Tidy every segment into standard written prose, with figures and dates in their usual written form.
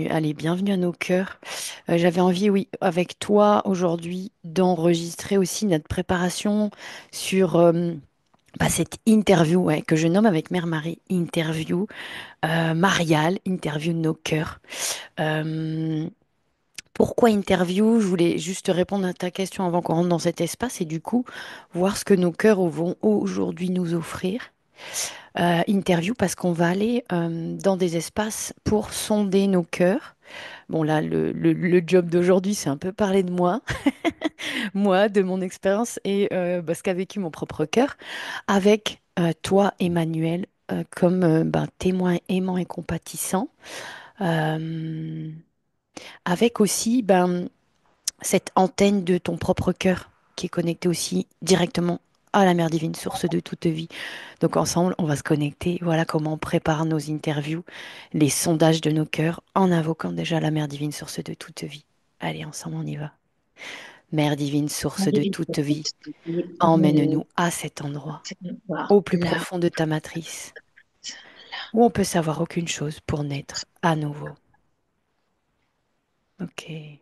Allez, bienvenue à nos cœurs. J'avais envie, oui, avec toi aujourd'hui, d'enregistrer aussi notre préparation sur cette interview ouais, que je nomme avec Mère Marie, interview mariale, interview de nos cœurs. Euh, Pourquoi interview? Je voulais juste répondre à ta question avant qu'on rentre dans cet espace et du coup, voir ce que nos cœurs vont aujourd'hui nous offrir. Interview parce qu'on va aller dans des espaces pour sonder nos cœurs. Bon, là, le job d'aujourd'hui, c'est un peu parler de moi, moi, de mon expérience et ce qu'a vécu mon propre cœur, avec toi, Emmanuel, comme témoin aimant et compatissant, euh, avec aussi cette antenne de ton propre cœur qui est connectée aussi directement à la Mère Divine, source de toute vie. Donc ensemble, on va se connecter. Voilà comment on prépare nos interviews, les sondages de nos cœurs, en invoquant déjà la Mère Divine, source de toute vie. Allez, ensemble, on y va. Mère divine, source de toute vie, emmène-nous Emmène-nous à cet endroit, voir au plus là, profond de ta matrice, là. où on peut savoir aucune chose pour naître à nouveau. Ok.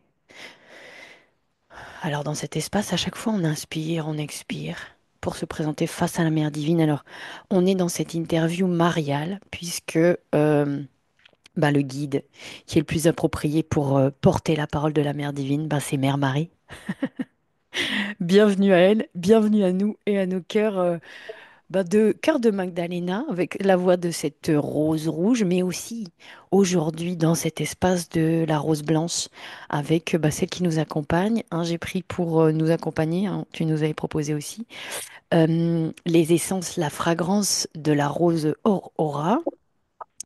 Alors dans cet espace, à chaque fois, on inspire, on expire pour se présenter face à la Mère divine. Alors, on est dans cette interview mariale, puisque le guide qui est le plus approprié pour porter la parole de la Mère divine, c'est Mère Marie. Bienvenue à elle, bienvenue à nous et à nos cœurs. De Cœur de Magdalena, avec la voix de cette rose rouge, mais aussi aujourd'hui dans cet espace de la rose blanche, avec celle qui nous accompagne. Hein, j'ai pris pour nous accompagner, hein, tu nous avais proposé aussi, les essences, la fragrance de la rose Aura.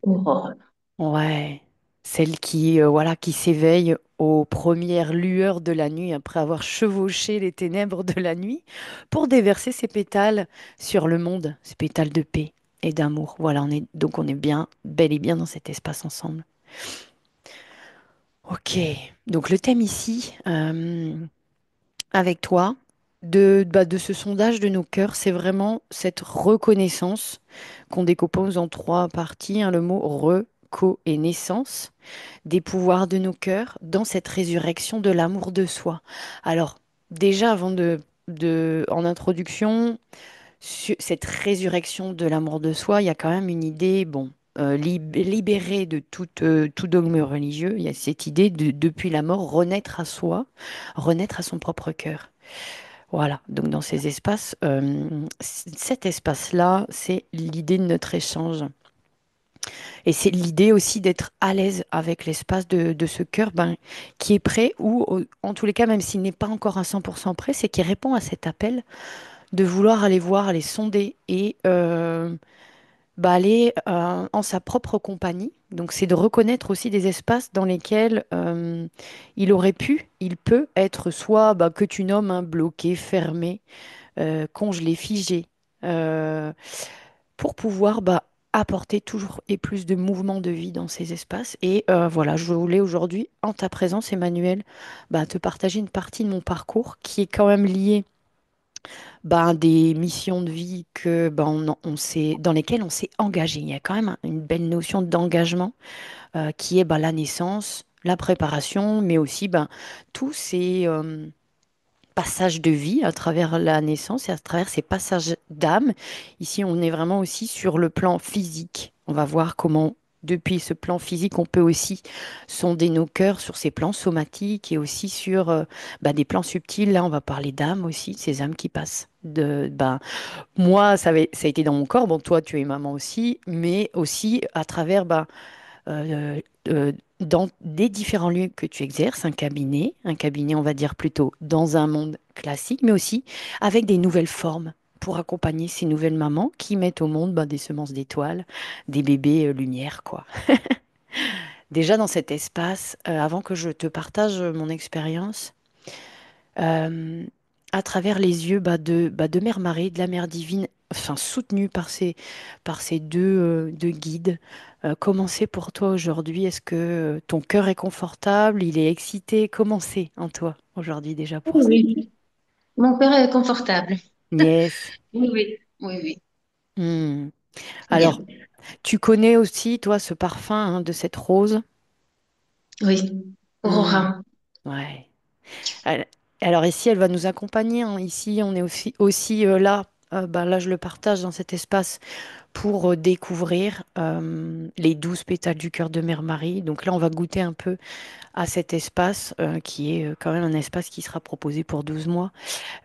Aurore. Ouais, celle qui, voilà, qui s'éveille aux premières lueurs de la nuit après avoir chevauché les ténèbres de la nuit pour déverser ses pétales sur le monde, ses pétales de paix et d'amour. Voilà, on est bien, bel et bien dans cet espace ensemble. Ok, donc le thème ici, avec toi, de ce sondage de nos cœurs, c'est vraiment cette reconnaissance qu'on décompose en trois parties, hein, le mot reco et naissance des pouvoirs de nos cœurs dans cette résurrection de l'amour de soi. Alors, déjà, avant en introduction, sur cette résurrection de l'amour de soi, il y a quand même une idée, bon, libérée de tout dogme religieux, il y a cette idée de, depuis la mort, renaître à soi, renaître à son propre cœur. Voilà, donc dans ces espaces, cet espace-là, c'est l'idée de notre échange. Et c'est l'idée aussi d'être à l'aise avec l'espace de ce cœur qui est prêt, ou en tous les cas, même s'il n'est pas encore à 100% prêt, c'est qu'il répond à cet appel de vouloir aller voir, aller sonder et aller en sa propre compagnie. Donc c'est de reconnaître aussi des espaces dans lesquels il peut être soit que tu nommes un bloqué, fermé, congelé, figé. euh, pour pouvoir apporter toujours et plus de mouvement de vie dans ces espaces. Et voilà, je voulais aujourd'hui, en ta présence, Emmanuel, te partager une partie de mon parcours qui est quand même liée à des missions de vie dans lesquelles on s'est engagé. Il y a quand même une belle notion d'engagement qui est la naissance, la préparation, mais aussi tous ces passages de vie à travers la naissance et à travers ces passages d'âme. Ici, on est vraiment aussi sur le plan physique. On va voir comment, depuis ce plan physique, on peut aussi sonder nos cœurs sur ces plans somatiques et aussi sur des plans subtils. Là, on va parler d'âme aussi, ces âmes qui passent. Moi, ça a été dans mon corps. Bon, toi, tu es maman aussi, mais aussi à travers euh, dans des différents lieux que tu exerces, un cabinet, on va dire plutôt dans un monde classique, mais aussi avec des nouvelles formes pour accompagner ces nouvelles mamans qui mettent au monde des semences d'étoiles, des bébés lumière, quoi. Déjà dans cet espace, avant que je te partage mon expérience, euh, à travers les yeux de Mère Marie, de la Mère Divine, enfin soutenue par ces deux guides. Comment c'est pour toi aujourd'hui? Est-ce que ton cœur est confortable? Il est excité? Comment c'est en toi aujourd'hui déjà Oui, pour ça? oui. Mon père est confortable. Yes. Oui, oui, oui, oui. Hmm. Bien. Alors, tu connais aussi, toi, ce parfum hein, de cette rose? Oui. Hmm, Aurora. ouais. Elle- Alors ici, elle va nous accompagner, hein. Ici, on est aussi là. Bah, là, je le partage dans cet espace pour découvrir les 12 pétales du cœur de Mère Marie. Donc là, on va goûter un peu à cet espace qui est quand même un espace qui sera proposé pour 12 mois.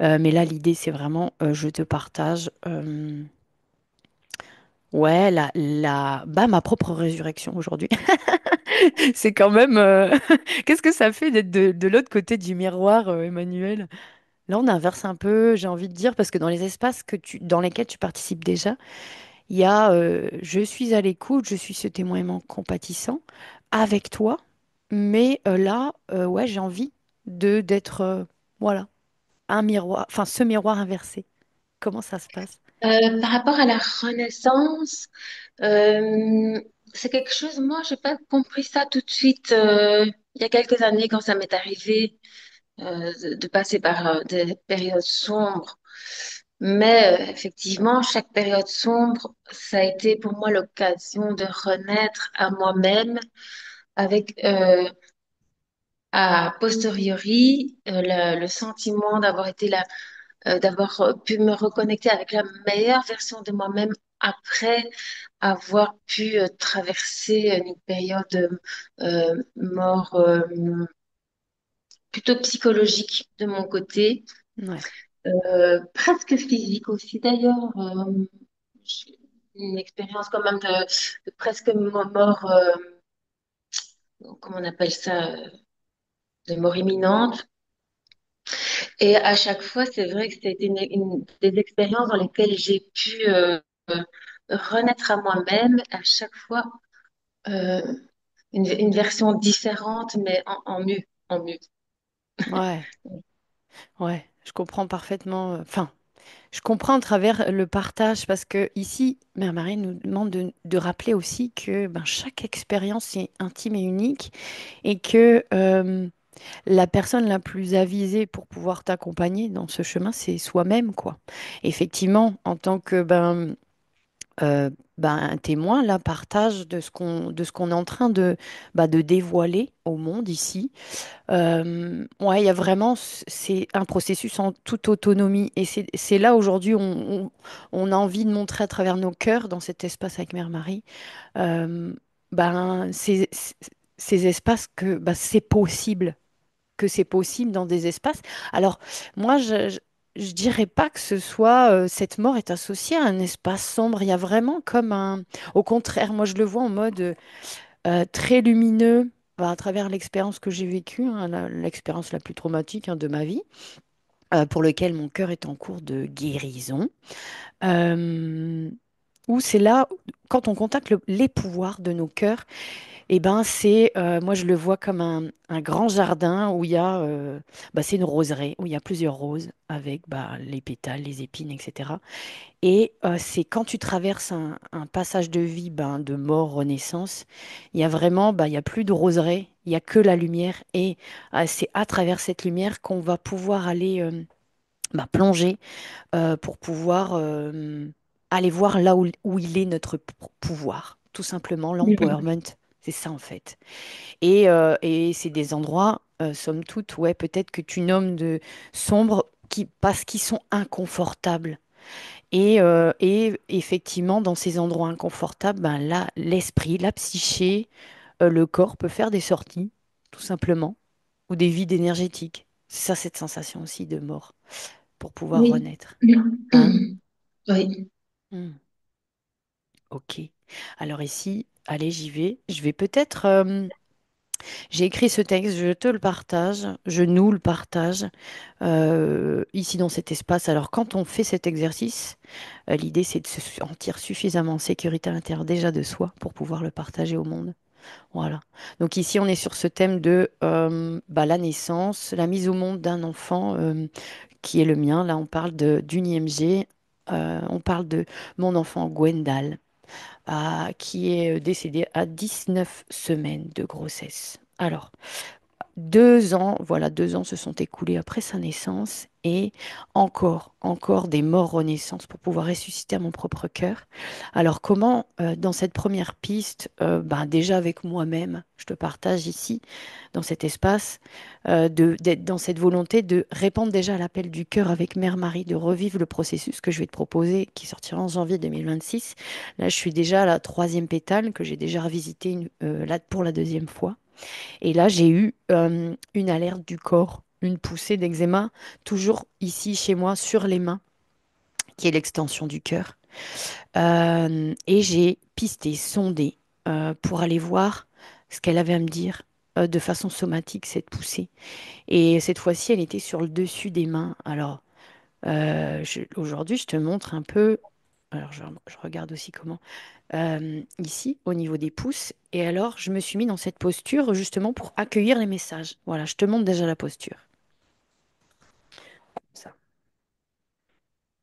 Mais là, l'idée, c'est vraiment, je te partage, ouais, bah, ma propre résurrection aujourd'hui. C'est quand même, qu'est-ce que ça fait d'être de l'autre côté du miroir, Emmanuel? Là, on inverse un peu, j'ai envie de dire, parce que dans les espaces dans lesquels tu participes déjà, il y a je suis à l'écoute, je suis ce témoin aimant compatissant avec toi, mais là, ouais, j'ai envie d'être, voilà, un miroir, enfin, ce miroir inversé. Comment ça se passe? Par rapport à la Renaissance, euh, c'est quelque chose, moi, j'ai pas compris ça tout de suite. Il y a quelques années, quand ça m'est arrivé de passer par des périodes sombres. Mais effectivement, chaque période sombre, ça a été pour moi l'occasion de renaître à moi-même avec, a posteriori, le sentiment d'avoir été là, d'avoir pu me reconnecter avec la meilleure version de moi-même après avoir pu traverser une période mort plutôt psychologique de mon côté, Ouais, presque physique aussi d'ailleurs. J'ai une expérience quand même de presque mort, comment on appelle ça, de mort imminente. Et à chaque fois, c'est vrai que c'était des expériences dans lesquelles j'ai pu renaître à moi-même, à chaque fois euh, une version différente, mais en mieux, en mieux. ouais, ouais, je comprends parfaitement. Enfin, je comprends à travers le partage parce que ici, Mère Marie nous demande de rappeler aussi que ben, chaque expérience est intime et unique et que la personne la plus avisée pour pouvoir t'accompagner dans ce chemin, c'est soi-même, quoi. Effectivement, en tant que euh, un témoin, là, partage de ce qu'on est en train de dévoiler au monde ici. Ouais, il y a vraiment, c'est un processus en toute autonomie. Et c'est là aujourd'hui, on a envie de montrer à travers nos cœurs, dans cet espace avec Mère Marie, euh, ben, ces espaces que c'est possible dans des espaces. Alors, moi, je dirais pas que ce soit, cette mort est associée à un espace sombre. Il y a vraiment comme un, au contraire, moi, je le vois en mode très lumineux bah, à travers l'expérience que j'ai vécue, hein, l'expérience la plus traumatique hein, de ma vie, pour lequel mon cœur est en cours de guérison. Euh, où c'est là, quand on contacte les pouvoirs de nos cœurs, et ben c'est, moi je le vois comme un grand jardin où il y a, bah, c'est une roseraie, où il y a plusieurs roses avec bah, les pétales, les épines, etc. Et c'est quand tu traverses un passage de vie, ben, de mort, renaissance, il y a vraiment, bah, il y a plus de roseraie, il y a que la lumière. Et c'est à travers cette lumière qu'on va pouvoir aller bah, plonger pour pouvoir aller voir là où il est notre pouvoir. Tout simplement, l'empowerment. C'est ça en fait. Et c'est des endroits, somme toute, ouais, peut-être que tu nommes de sombres parce qu'ils sont inconfortables. Et effectivement, dans ces endroits inconfortables, ben là, l'esprit, la psyché, le corps peut faire des sorties, tout simplement, ou des vides énergétiques. C'est ça, cette sensation aussi de mort, pour pouvoir Oui. renaître. Hein? Oui. Hmm. Ok. Alors ici, allez, j'y vais. Je vais peut-être... j'ai écrit ce texte, je te le partage, je nous le partage ici dans cet espace. Alors quand on fait cet exercice, l'idée c'est de se sentir suffisamment en sécurité à l'intérieur déjà de soi pour pouvoir le partager au monde. Voilà. Donc ici on est sur ce thème de bah, la naissance, la mise au monde d'un enfant qui est le mien. Là on parle d'une IMG, on parle de mon enfant Gwendal qui est décédé à 19 semaines de grossesse. Alors, 2 ans, voilà, 2 ans se sont écoulés après sa naissance et encore des morts renaissances pour pouvoir ressusciter à mon propre cœur. Alors comment, dans cette première piste, ben déjà avec moi-même, je te partage ici, dans cet espace, d'être dans cette volonté de répondre déjà à l'appel du cœur avec Mère Marie, de revivre le processus que je vais te proposer, qui sortira en janvier 2026. Là, je suis déjà à la troisième pétale que j'ai déjà revisité là, pour la deuxième fois. Et là, j'ai eu une alerte du corps, une poussée d'eczéma, toujours ici chez moi, sur les mains, qui est l'extension du cœur. Et j'ai pisté, sondé, pour aller voir ce qu'elle avait à me dire de façon somatique, cette poussée. Et cette fois-ci, elle était sur le dessus des mains. Alors, aujourd'hui, je te montre un peu. Alors, je regarde aussi comment. Ici, au niveau des pouces. Et alors, je me suis mis dans cette posture justement pour accueillir les messages. Voilà, je te montre déjà la posture. Ça.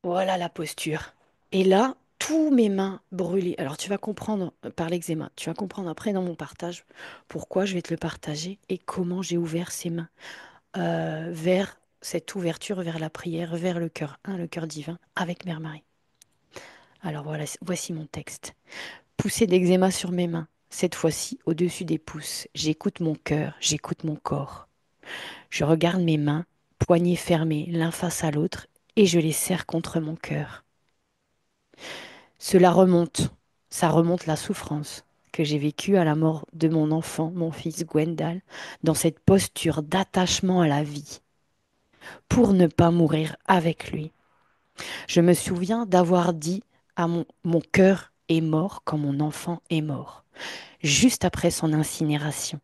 Voilà la posture. Et là, tous mes mains brûlées. Alors, tu vas comprendre par l'eczéma. Tu vas comprendre après dans mon partage pourquoi je vais te le partager et comment j'ai ouvert ces mains vers cette ouverture, vers la prière, vers le cœur, hein, le cœur divin, avec Mère Marie. Alors voilà, voici mon texte. Poussée d'eczéma sur mes mains, cette fois-ci au-dessus des pouces. J'écoute mon cœur, j'écoute mon corps. Je regarde mes mains, poignets fermés l'un face à l'autre, et je les serre contre mon cœur. Cela remonte, ça remonte la souffrance que j'ai vécue à la mort de mon enfant, mon fils Gwendal, dans cette posture d'attachement à la vie, pour ne pas mourir avec lui. Je me souviens d'avoir dit à mon cœur est mort quand mon enfant est mort, juste après son incinération.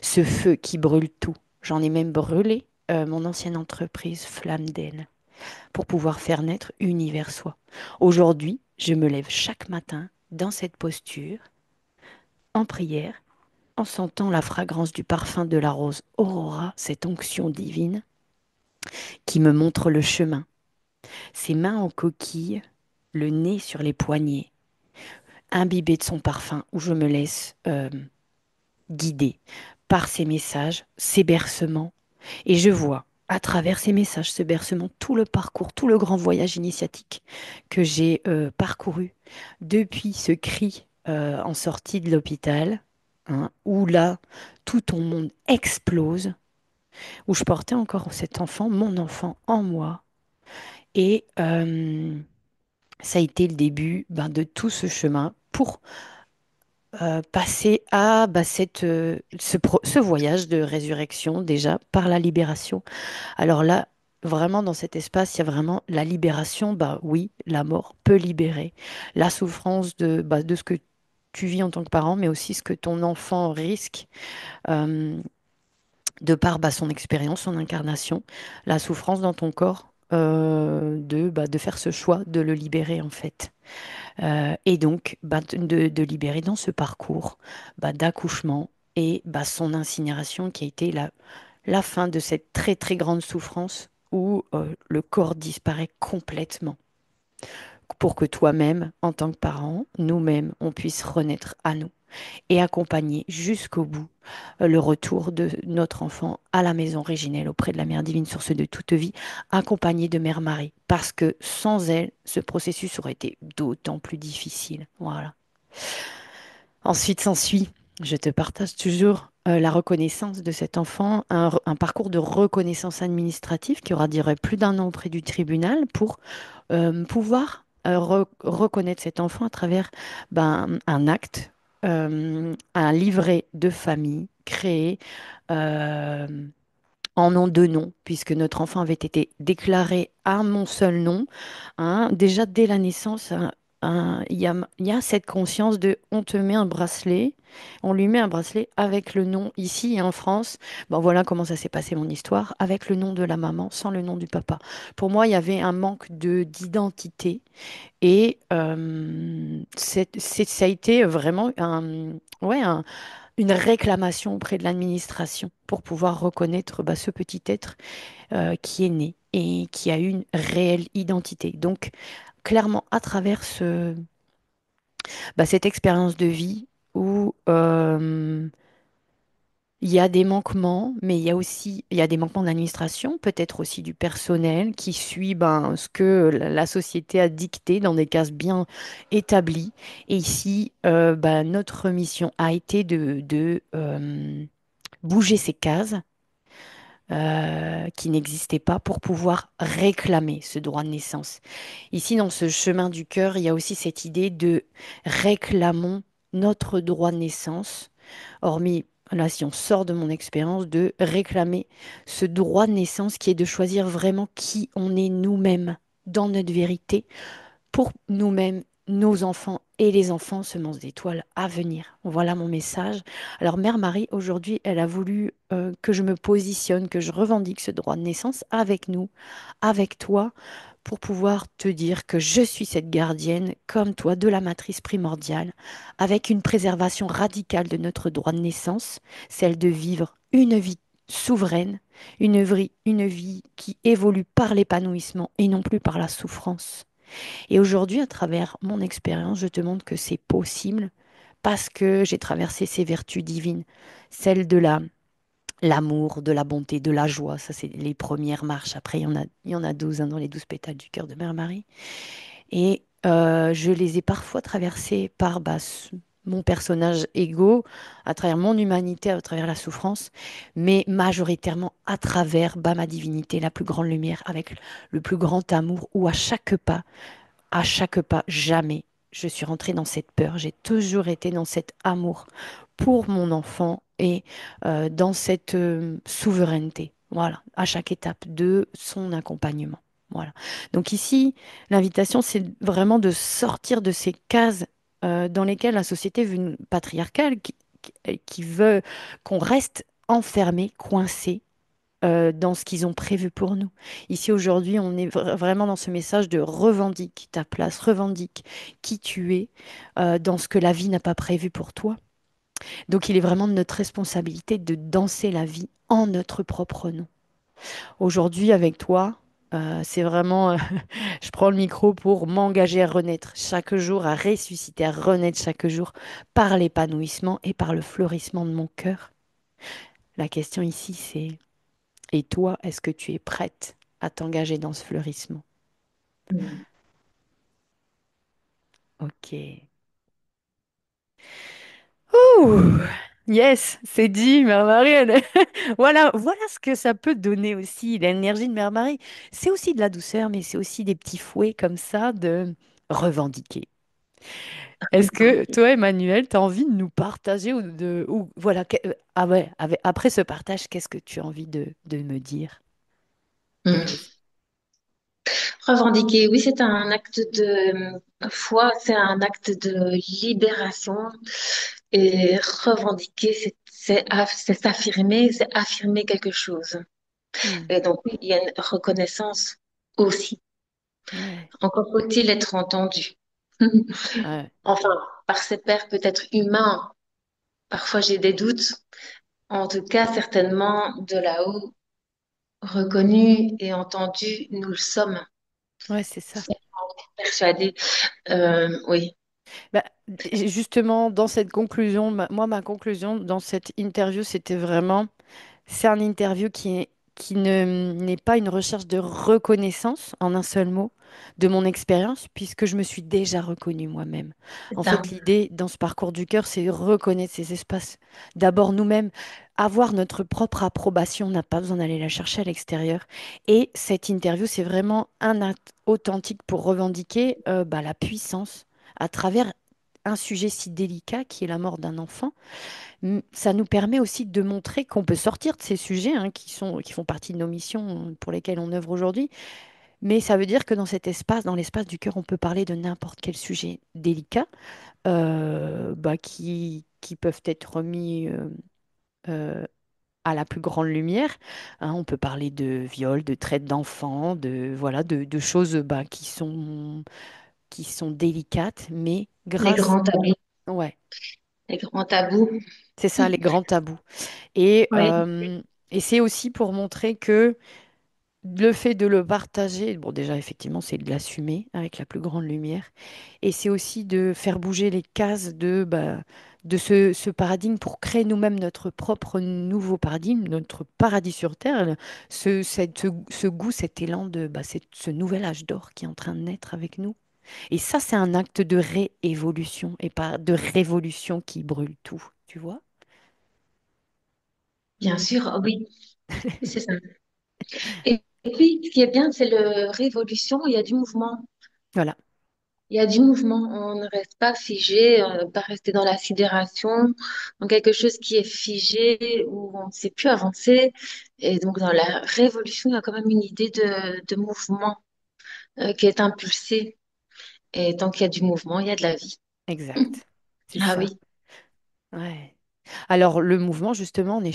Ce feu qui brûle tout. J'en ai même brûlé mon ancienne entreprise Flamme d'Aile pour pouvoir faire naître Univers Soi. Aujourd'hui, je me lève chaque matin dans cette posture, en prière, en sentant la fragrance du parfum de la rose Aurora, cette onction divine qui me montre le chemin. Ses mains en coquille, le nez sur les poignets, imbibé de son parfum, où je me laisse guider par ses messages, ses bercements. Et je vois à travers ces messages, ce bercement, tout le parcours, tout le grand voyage initiatique que j'ai parcouru depuis ce cri en sortie de l'hôpital, hein, où là, tout ton monde explose, où je portais encore cet enfant, mon enfant en moi. Et ça a été le début ben, de tout ce chemin pour passer à bah, ce voyage de résurrection déjà par la libération. Alors là, vraiment dans cet espace, il y a vraiment la libération. Bah oui, la mort peut libérer la souffrance de ce que tu vis en tant que parent, mais aussi ce que ton enfant risque euh, de par bah, son expérience, son incarnation, la souffrance dans ton corps. De faire ce choix de le libérer en fait. Et donc bah, de libérer dans ce parcours bah, d'accouchement et bah, son incinération qui a été la fin de cette très très grande souffrance où le corps disparaît complètement pour que toi-même, en tant que parent, nous-mêmes, on puisse renaître à nous et accompagner jusqu'au bout le retour de notre enfant à la maison originelle auprès de la Mère Divine, source de toute vie, accompagné de Mère Marie, parce que sans elle, ce processus aurait été d'autant plus difficile. Voilà. Ensuite s'ensuit, je te partage toujours la reconnaissance de cet enfant, un parcours de reconnaissance administrative qui aura duré plus d'1 an auprès du tribunal pour pouvoir reconnaître cet enfant à travers ben, un acte, un livret de famille créé euh, en nom de nom, puisque notre enfant avait été déclaré à mon seul nom. Hein. Déjà dès la naissance, il y a cette conscience de on te met un bracelet, on lui met un bracelet avec le nom ici et en France. Bon, voilà comment ça s'est passé mon histoire, avec le nom de la maman, sans le nom du papa. Pour moi, il y avait un manque de d'identité et ça a été vraiment ouais, une réclamation auprès de l'administration pour pouvoir reconnaître bah, ce petit être qui est né et qui a eu une réelle identité. Donc, clairement, à travers cette expérience de vie où Il y a des manquements, mais il y a des manquements d'administration, peut-être aussi du personnel qui suit ben, ce que la société a dicté dans des cases bien établies. Et ici, ben, notre mission a été de bouger ces cases qui n'existaient pas pour pouvoir réclamer ce droit de naissance. Ici, dans ce chemin du cœur, il y a aussi cette idée de réclamons notre droit de naissance, hormis, là, si on sort de mon expérience, de réclamer ce droit de naissance qui est de choisir vraiment qui on est nous-mêmes dans notre vérité pour nous-mêmes, nos enfants et les enfants semences d'étoiles à venir. Voilà mon message. Alors, Mère Marie, aujourd'hui, elle a voulu que je me positionne, que je revendique ce droit de naissance avec nous, avec toi, pour pouvoir te dire que je suis cette gardienne, comme toi, de la matrice primordiale, avec une préservation radicale de notre droit de naissance, celle de vivre une vie souveraine, une vie qui évolue par l'épanouissement et non plus par la souffrance. Et aujourd'hui, à travers mon expérience, je te montre que c'est possible parce que j'ai traversé ces vertus divines, celles de l'amour, de la bonté, de la joie. Ça, c'est les premières marches. Après, il y en a 12 hein, dans les 12 pétales du cœur de Mère Marie. Et je les ai parfois traversées par bah, mon personnage égo, à travers mon humanité, à travers la souffrance, mais majoritairement à travers bah, ma divinité, la plus grande lumière, avec le plus grand amour, où à chaque pas, jamais je suis rentrée dans cette peur. J'ai toujours été dans cet amour pour mon enfant et dans cette souveraineté. Voilà, à chaque étape de son accompagnement. Voilà. Donc ici, l'invitation, c'est vraiment de sortir de ces cases dans lesquelles la société patriarcale qui veut qu'on reste enfermé, coincé dans ce qu'ils ont prévu pour nous. Ici, aujourd'hui, on est vraiment dans ce message de revendique ta place, revendique qui tu es dans ce que la vie n'a pas prévu pour toi. Donc, il est vraiment de notre responsabilité de danser la vie en notre propre nom. Aujourd'hui, avec toi, c'est vraiment, je prends le micro pour m'engager à renaître chaque jour, à ressusciter, à renaître chaque jour par l'épanouissement et par le fleurissement de mon cœur. La question ici, c'est et toi, est-ce que tu es prête à t'engager dans ce fleurissement? Mm. Ok. Ouh, yes, c'est dit, Mère Marie. Voilà, voilà ce que ça peut donner aussi, l'énergie de Mère Marie. C'est aussi de la douceur, mais c'est aussi des petits fouets comme ça de revendiquer. Est-ce que toi, Emmanuel, tu as envie de nous partager ou voilà, ah ouais, après ce partage, qu'est-ce que tu as envie de me dire, de me Mm. laisser? Revendiquer, oui, c'est un acte de foi, c'est un acte de libération. Et revendiquer, c'est s'affirmer, c'est affirmer quelque chose. Hmm, Et donc, oui, il y a une reconnaissance aussi. ouais, Encore faut-il être entendu. ouais, Enfin, par ses pairs peut-être humains. Parfois, j'ai des doutes. En tout cas, certainement, de là-haut, reconnu et entendu, nous le sommes. ouais, c'est ça. Persuadés. Oui, Bah, justement, dans cette conclusion, ma conclusion dans cette interview, c'était vraiment, c'est un interview qui n'est pas une recherche de reconnaissance en un seul mot de mon expérience, puisque je me suis déjà reconnue moi-même. c'est En ça. fait, l'idée dans ce parcours du cœur, c'est reconnaître ces espaces. D'abord nous-mêmes, avoir notre propre approbation, on n'a pas besoin d'aller la chercher à l'extérieur. Et cette interview, c'est vraiment un acte authentique pour revendiquer bah, la puissance à travers un sujet si délicat qui est la mort d'un enfant. Ça nous permet aussi de montrer qu'on peut sortir de ces sujets hein, qui font partie de nos missions pour lesquelles on œuvre aujourd'hui. Mais ça veut dire que dans cet espace, dans l'espace du cœur, on peut parler de n'importe quel sujet délicat bah, qui peuvent être remis euh, à la plus grande lumière. Hein, on peut parler de viol, de traite d'enfants, voilà, de choses bah, qui sont délicates, mais Les grâce, grands tabous. ouais, Les grands tabous. c'est ça, les grands tabous. Et, Oui. euh, et c'est aussi pour montrer que le fait de le partager, bon déjà effectivement c'est de l'assumer avec la plus grande lumière, et c'est aussi de faire bouger les cases de ce paradigme pour créer nous-mêmes notre propre nouveau paradigme, notre paradis sur Terre, ce goût, cet élan ce nouvel âge d'or qui est en train de naître avec nous. Et ça c'est un acte de réévolution et pas de révolution qui brûle tout, tu vois? Bien sûr, oui, c'est ça. Et puis, ce qui est bien, c'est le révolution, il y a du mouvement. Voilà, Il y a du mouvement, on ne reste pas figé, pas rester dans la sidération, dans quelque chose qui est figé, où on ne sait plus avancer. Et donc, dans la révolution, il y a quand même une idée de mouvement qui est impulsée. Et tant qu'il y a du mouvement, il y a de la vie. exact. C'est Ah ça. oui, Ouais. Alors, le mouvement, justement, on a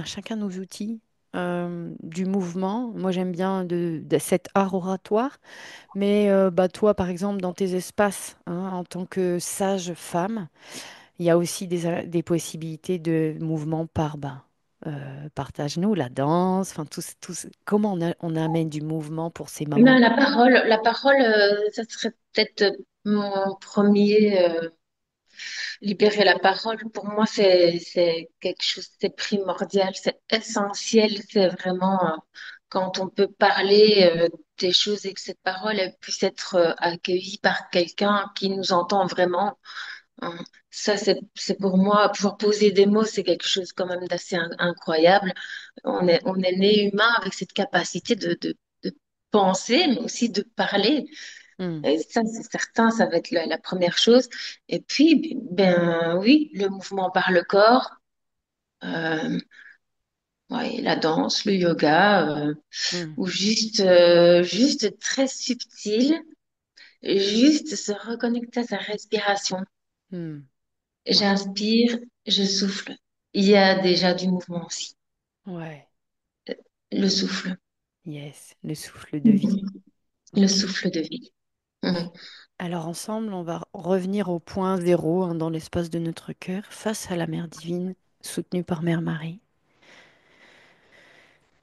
chacun nos outils du mouvement. Moi, j'aime bien de cet art oratoire, mais toi, par exemple, dans tes espaces, hein, en tant que sage femme, il y a aussi des possibilités de mouvement partage-nous, la danse, enfin, comment on amène du mouvement pour ces non, mamans? la parole, ça serait peut-être mon premier. Libérer la parole, pour moi, c'est quelque chose, c'est primordial, c'est essentiel. C'est vraiment quand on peut parler des choses et que cette parole elle puisse être accueillie par quelqu'un qui nous entend vraiment. Hein. Ça, c'est pour moi, pouvoir poser des mots, c'est quelque chose quand même d'assez incroyable. On est né humain avec cette capacité de penser, mais aussi de parler. Hmm, Et ça, c'est certain, ça va être la première chose. Et puis, ben oui, le mouvement par le corps, euh, ouais, la danse, le yoga, hmm, ou juste très subtil, juste se reconnecter à sa respiration. hmm. Ouais, J'inspire, je souffle. Il y a déjà du mouvement aussi. ouais, Le souffle. yes, le souffle de vie. Mhm. Le Ok. souffle de vie. Mhm. Alors ensemble, on va revenir au point zéro, hein, dans l'espace de notre cœur, face à la Mère divine, soutenue par Mère Marie.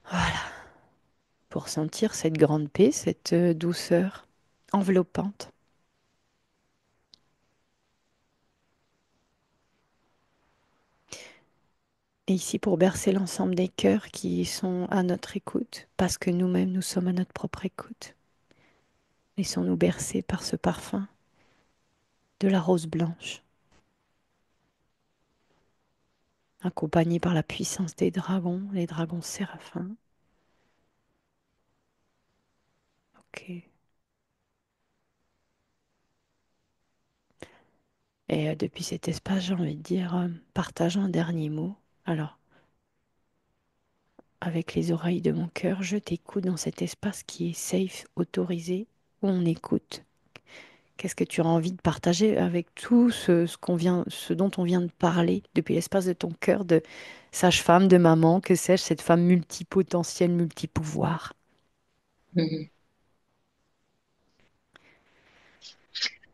Voilà, pour sentir cette grande paix, cette douceur enveloppante. Et ici pour bercer l'ensemble des cœurs qui sont à notre écoute, parce que nous-mêmes nous sommes à notre propre écoute. Laissons-nous bercer par ce parfum de la rose blanche, accompagné par la puissance des dragons, les dragons séraphins. Ok. Et depuis cet espace, j'ai envie de dire, partage un dernier mot. Alors, avec les oreilles de mon cœur, je t'écoute dans cet espace qui est safe, autorisé, où on écoute. Qu'est-ce que tu as envie de partager avec tout ce dont on vient de parler depuis l'espace de ton cœur de sage-femme, de maman, que sais-je, cette femme multipotentielle, multipouvoir. Mhm.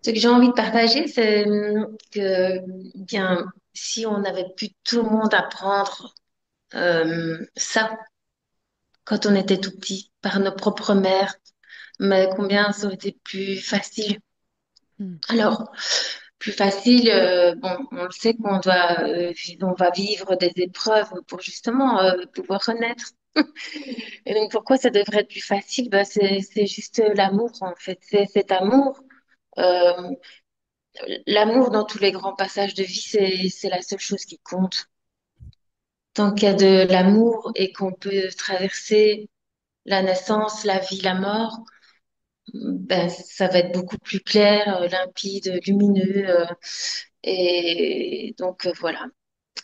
Ce que j'ai envie de partager, c'est que, bien, si on avait pu tout le monde apprendre ça quand on était tout petit, par nos propres mères, mais combien ça aurait été plus facile. Hmm, Alors, plus facile, bon, on le sait on va vivre des épreuves pour justement pouvoir renaître. Et donc, pourquoi ça devrait être plus facile? Ben, c'est juste l'amour, en fait. C'est cet amour. Euh, L'amour dans tous les grands passages de vie, c'est la seule chose qui compte. Tant qu'il y a de l'amour et qu'on peut traverser la naissance, la vie, la mort, ben, ça va être beaucoup plus clair, limpide, lumineux. Et donc, voilà,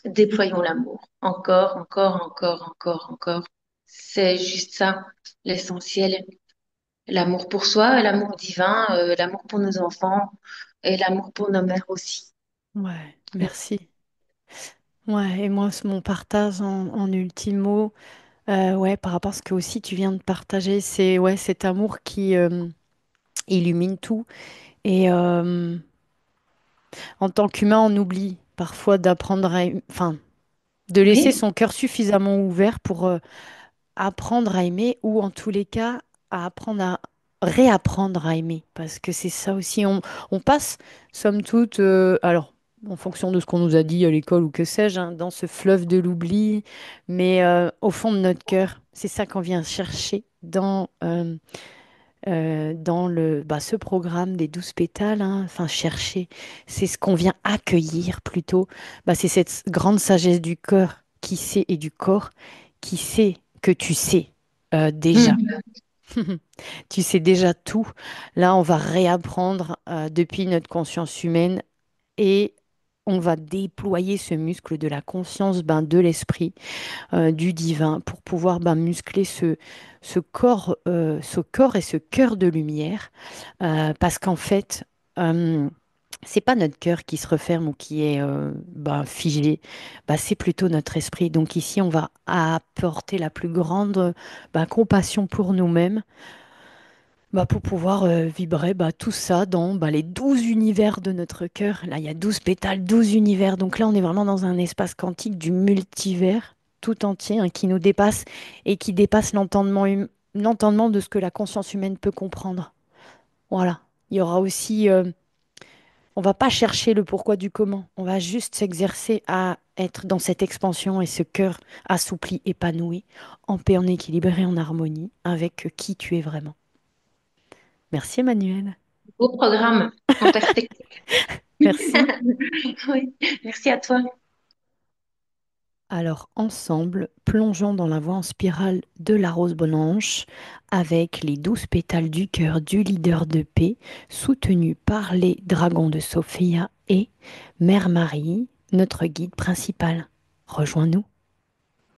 déployons l'amour. Encore, encore, encore, encore, encore. C'est juste ça, l'essentiel. L'amour pour soi, l'amour divin, l'amour pour nos enfants et l'amour pour nos mères aussi. ouais, merci. Ouais, et moi, mon partage en ultime mot, ouais, par rapport à ce que aussi tu viens de partager, c'est ouais, cet amour qui illumine tout. Et en tant qu'humain, on oublie parfois d'apprendre enfin, de laisser Oui, son cœur suffisamment ouvert apprendre à aimer ou en tous les cas à apprendre à réapprendre à aimer. Parce que c'est ça aussi, on passe, somme toute, alors en fonction de ce qu'on nous a dit à l'école ou que sais-je, hein, dans ce fleuve de l'oubli, mais au fond de notre cœur, c'est ça qu'on vient chercher dans ce programme des 12 pétales, hein, enfin chercher, c'est ce qu'on vient accueillir plutôt. Bah, c'est cette grande sagesse du cœur qui sait et du corps qui sait que tu sais déjà. Mhm. Tu sais déjà tout. Là, on va réapprendre depuis notre conscience humaine et on va déployer ce muscle de la conscience, ben, de l'esprit du divin pour pouvoir ben, muscler ce corps et ce cœur de lumière. Parce qu'en fait, euh, c'est pas notre cœur qui se referme ou qui est ben, figé, bah, c'est plutôt notre esprit. Donc ici, on va apporter la plus grande ben, compassion pour nous-mêmes bah, pour pouvoir vibrer bah, tout ça dans bah, les 12 univers de notre cœur. Là, il y a 12 pétales, 12 univers. Donc là, on est vraiment dans un espace quantique du multivers tout entier hein, qui nous dépasse et qui dépasse l'entendement de ce que la conscience humaine peut comprendre. Voilà. Il y aura aussi, on va pas chercher le pourquoi du comment. On va juste s'exercer à être dans cette expansion et ce cœur assoupli, épanoui, en paix, en équilibre et en harmonie avec qui tu es vraiment. Merci Emmanuel. Beau programme en perspective. Merci. Oui, merci à toi. Alors ensemble, plongeons dans la voie en spirale de la rose Blanche avec les 12 pétales du cœur du leader de paix, soutenus par les dragons de Sophia et Mère Marie, notre guide principal. Rejoins-nous.